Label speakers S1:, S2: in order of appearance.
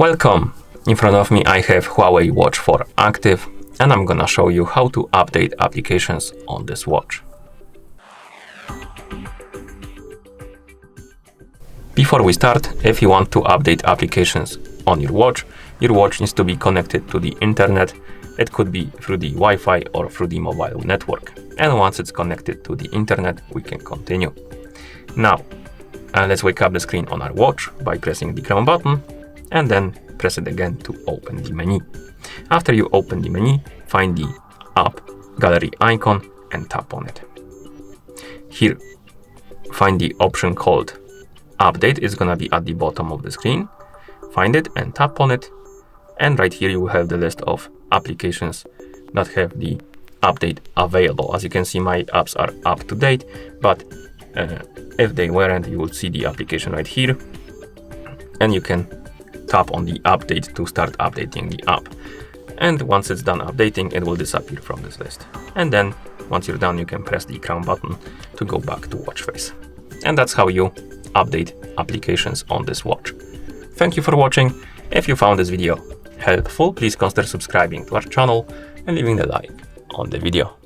S1: Welcome! In front of me I have Huawei Watch 4 active, and I'm gonna show you how to update applications on this watch. Before we start, if you want to update applications on your watch needs to be connected to the internet. It could be through the Wi-Fi or through the mobile network. And once it's connected to the internet, we can continue. Now, let's wake up the screen on our watch by pressing the Chrome button, and then press it again to open the menu. After you open the menu, find the App Gallery icon and tap on it. Here, find the option called Update. It's gonna be at the bottom of the screen. Find it and tap on it. And right here you will have the list of applications that have the update available. As you can see, my apps are up to date, but if they weren't, you will see the application right here. And you can tap on the update to start updating the app. And once it's done updating, it will disappear from this list. And then once you're done, you can press the Crown button to go back to watch face. And that's how you update applications on this watch. Thank you for watching. If you found this video helpful, please consider subscribing to our channel and leaving a like on the video.